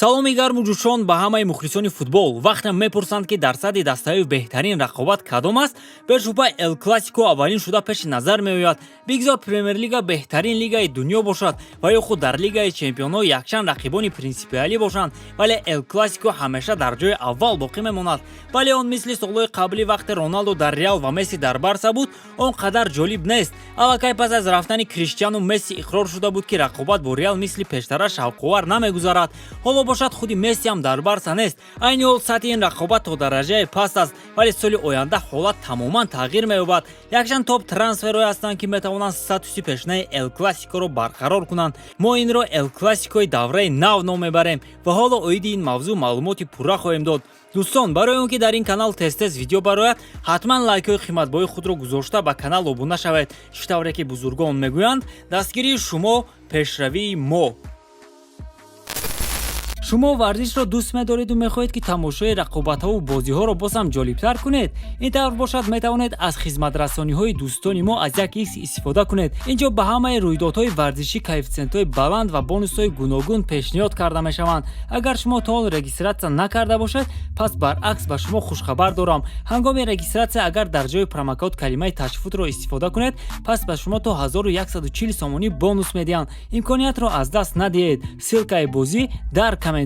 саломи гарму ҷӯшон ба ҳамаи мухлисони футбол. Вақте мепурсанд ки дар садди дастаи беҳтарин рақобат кадом аст, бешубҳа Эл-Класикои аввалин шуда пеши назар меояд. Бигзор Премер-лига беҳтарин лигаи дунё бошад ва ё худ дар лигаи чемпионҳо якчанд рақибони принсипиалӣ бошанд, вале Эл-Класико ҳамеша дар ҷои аввал боқӣ мемонад. Вале он мисли солҳои қаблӣ вақте Роналдо дар Реал ва Месси дар Барса буд, он қадар ҷолиб нест. Аллакай пас аз рафтани Криштиану Месси иқрор шуда буд ки рақобат бо Реал мисли пештара шавқовар намегузарад. Ҳоло бошад худи Месси ҳам дар Барса нест. Айни ҳол сатҳи ин рақобат то дараҷаи паст аст, вале соли оянда ҳолат тамоман тағйир меёбад. Якчанд топ трансферҳое ҳастанд ки метавонанд статуси пешнаи Эл-Класикоро барқарор кунанд. Мо инро Эл-Класикои Давраи нав ном мебарем ва ҳоло оиди ин мавзӯъ маълумоти пурра хоҳем дод. дӯстон, барои он ки дар ин канал тез видео барояд, ҳатман лайкҳои қиматбоҳи худро гузошта ба канал обуна шавед. чӣ тавре ки бузургон мегӯянд, дастгирии шумо пешравии мо. шумо варзишро дӯст медориду мехоҳед ки тамошои рақобатҳову бозиҳоро боз ҳам ҷолибтар кунед? ин тавр бошад метавонед аз хизматрасониҳои дӯстони мо аз як икс истифода кунед. инҷо ба ҳамаи рӯйдодҳои варзишӣ коэффициентҳои баланд ва бонусҳои гуногун пешниҳод карда мешаванд. агар шумо то ҳол регистратсия накарда бошед, пас баръакс ба шумо хушхабар дорам. ҳангоми регистратсия агар дар ҷои промокод калимаи ташвиқро истифода кунед, пас ба шумо то 1140 сомонӣ бонус медиҳанд. имкониятро аз даст надиҳед. ссилкаи бозӣ дар комментария.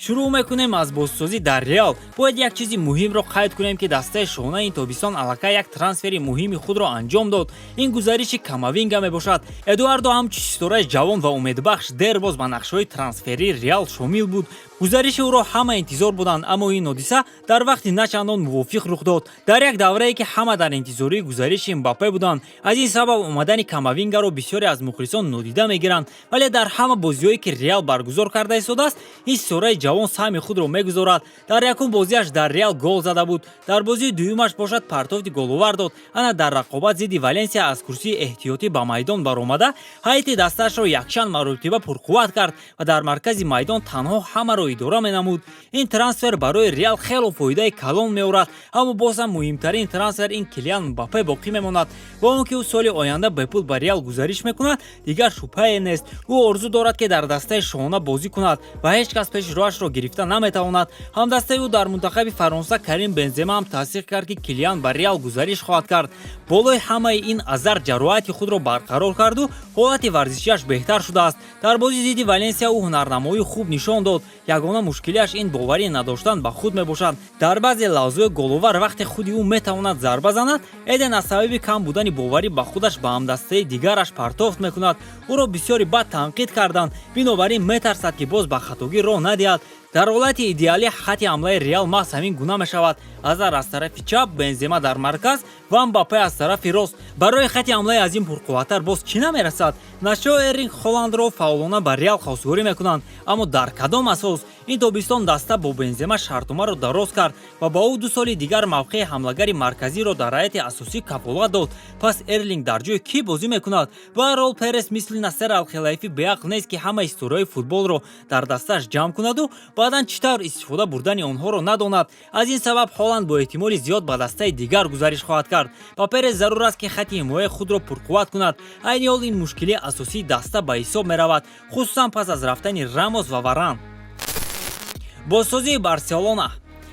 шурӯъ мекунем аз бозсозӣ дар Реал. бояд як чизи муҳимро қайд кунем ки дастаи шоҳонаи ин тобистон аллакай як трансфери муҳими худро анҷом дод. ин гузариши Камавинга мебошад. Эдуардо ҳамчун ситораи ҷавон ва умедбахш дербоз ба нақшаҳои трансферии Реал шомил буд. гузариши ӯро ҳама интизор буданд, аммо ин ҳодиса дар вақти начандон мувофиқ рух дод. дар як даврае ки ҳама дар интизории гузариши Мбаппе буданд. аз ин сабаб омадани Камавингаро бисёре аз мухлисон нодида мегиранд, вале дар ҳама бозиҳое ки Реал баргузор карда истодааст, ин ситораи ҷавон саҳми худро мегузорад. дар якум бозиаш дар Реал гол зада буд. дар бозии дуюмаш бошад партофти головар дод. ана дар рақобат зидди Валенсия аз курсии эҳтиётӣ ба майдон баромада, ҳайати дастаашро якчанд маротиба пурқувват кард ва дар маркази майдон танҳо ҳамаро идора менамуд. ин трансфер барои Реал хело фоидаи калон меорад, аммо боз ҳам муҳимтарин трансфер ин Килиан Мбаппе боқӣ мемонад. бо он ки ӯ соли оянда бепул ба Реал гузариш мекунад, дигар шубҳае нест. ӯ орзу дорад ки дар дастаи шоҳона бозӣ кунад ва ҳеҷ кас пеши роҳашро гирифта наметавонад. ҳамдастаи ӯ дар мунтахаби Фаронса Карим Бензема ҳам тасдиқ кард ки Килиан ба Реал гузариш хоҳад кард. болои ҳамаи ин азар ҷароҳати худро барқарор карду ҳолати варзишиаш беҳтар шудааст. дар бозии зидди Валенсия ӯ ҳунарнамоии хуб нишон дод. ягона мушкилиаш ин боварӣ надоштан ба худ мебошад. дар баъзе лаҳзаҳои головар вақте худи ӯ метавонад зарба занад, эден аз сабаби кам будани боварӣ ба худаш ба ҳамдастаи дигараш партофт мекунад. ӯро бисёри бад танқид карданд, бинобар ин метарсад ки боз ба хатогӣ роҳ надиҳад. дар ҳолати идеалӣ хати ҳамлаи Реал маҳз ҳамин гуна мешавад. азар аз тарафи чап, Бензема дар марказ ва Мбаппе аз тарафи рост. барои хати ҳамлаи аз ин пурқувваттар боз чӣ намерасад? нашоҳо Эрлинг Ҳоландро фаъолона ба Реал хосгорӣ мекунанд, аммо дар кадом асос? ин тобистон даста бо Бензема шартномаро дароз кард ва ба ӯ 2 соли дигар мавқеи ҳамлагари марказиро дар ҳайати асосӣ кафолат дод. пас Эрлинг дар ҷои кӣ бозӣ мекунад? ба ҳар ҳол Перес мисли Насер Ал-Хелайфи беақл нест ки ҳама истораи футболро дар дасташ ҷамъ кунаду баъдан чӣ тавр истифода бурдани онҳоро надонад. аз ин сабаб Ҳоланд бо эҳтимоли зиёд ба дастаи дигар гузариш хоҳад кард. ба Перес зарур аст ки хати ҳимояи худро пурқувват кунад. айни ҳол ин мушкили асосии даста ба ҳисоб меравад, хусусан пас аз рафтани Рамос ва Варан. бозсозии Барселона.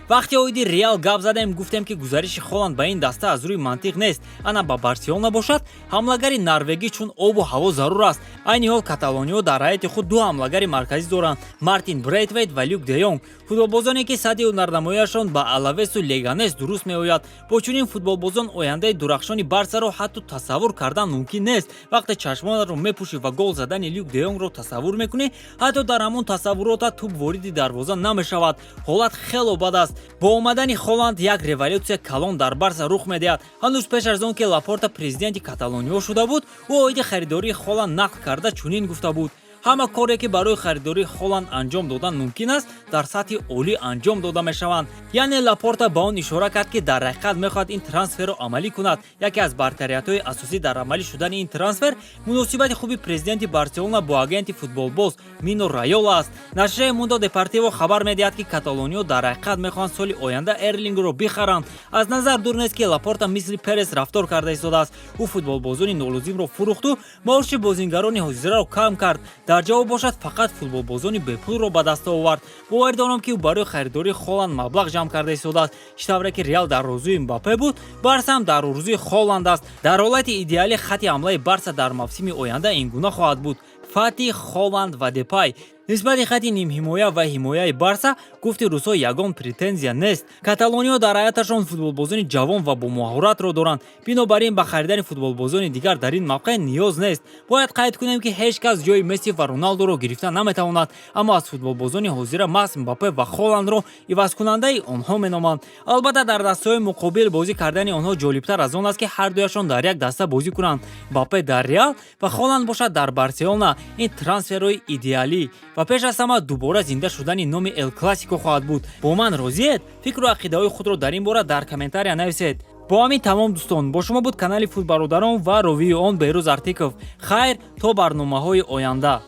вақте оиди Реал гап задем, гуфтем ки гузариши Ҳоланд ба ин даста аз рӯи мантиқ нест. ана ба Барселона бошад, ҳамлагари норвегӣ чун обу ҳаво зарур аст. айни ҳол каталониҳо дар ҳайати худ 2 ҳамлагари марказӣ доранд, Мартин Брейтвейт ва Люк де Йонг. футболбозоне ки садди ҳунарнамояшон ба Алавесу Леганес дуруст меояд. бо чунин футболбозон ояндаи дурахшони Барсаро ҳатто тасаввур кардан мумкин нест. вақте чашмонатро мепӯшӣ ва гол задани Люк де Йонгро тасаввур мекунӣ, ҳатто дар ҳамон тасаввурота туп вориди дарвоза намешавад. ҳолат хело бад аст. бо омадани Ҳоланд як революсия калон дар Барса рух медиҳад. ҳанӯз пеш аз он ки Лапорта президенти Каталониё шуда буд, ӯ оиди харидории Ҳоланд нақл карда чунин гуфта буд: ҳама коре ки барои харидории Ҳоланд анҷом додан мумкин аст, дар сатҳи олӣ анҷом дода мешаванд. яъне Лапорта ба он ишора кард ки дар ҳақиқат мехоҳад ин трансферро амалӣ кунад. яке аз бартариятҳои асосӣ дар амалӣ шудани ин трансфер муносибати хуби президенти Барселона бо агенти футболбоз Мино Райола аст. нашрияи Мундо Депортиво хабар медиҳад ки каталониҳо дар ҳақиқат мехоҳанд соли оянда Эрлингро бихаранд. аз назар дур нест ки Лапорта мисли Перес рафтор карда истодааст. ӯ футболбозони нолозимро фурӯхту, маоши бозингарони ҳозираро кам кард. дар дар ҷавоб бошад фақат футболбозони бепулро ба даст овард. бовар дорам ки ӯ барои харидори Ҳоланд маблағ ҷамъ карда истодааст. иш тавре ки Реал дар орзуи Мбаппе буд, Барса ҳам дар орзуи Ҳоланд аст. дар ҳолати идеалӣ хати ҳамлаи Барса дар мавсими оянда ин гуна хоҳад буд: Фати, Ҳоланд ва Депай. нисбати хати нимҳимоя ва ҳимояи Барса гуфти рӯсҳо ягон претензия нест. Каталониё дар ҳайаташон футболбозони ҷавон ва бомаҳоратро доранд. бинобар ин ба харидани футболбозони дигар дар ин мавқеъ ниёз нест. бояд қайд кунем ки ҳеҷ кас ҷои Месси ва Роналдуро гирифта наметавонад, аммо аз футболбозони ҳозира маҳз Мбаппе ва Ҳоландро ивазкунандаи онҳо меноманд. албатта дар дастаҳои муқобил бозӣ кардани онҳо ҷолибтар аз он аст ки ҳардуяшон дар як даста бозӣ кунанд. Мбаппе дар Реал ва Ҳоланд бошад дар Барселона. ин трансферҳои идеалӣ ва пеш аз ҳама дубора зинда шудани номи Эл-Класико хоҳад буд. бо ман розиед? фикру ақидаҳои худро дар ин бора дар комментария нависед. бо ҳамин тамом дӯстон, бо шумо буд канали Футбародарон ва ровии он Беҳрӯз Артиков. хайр то барномаҳои оянда.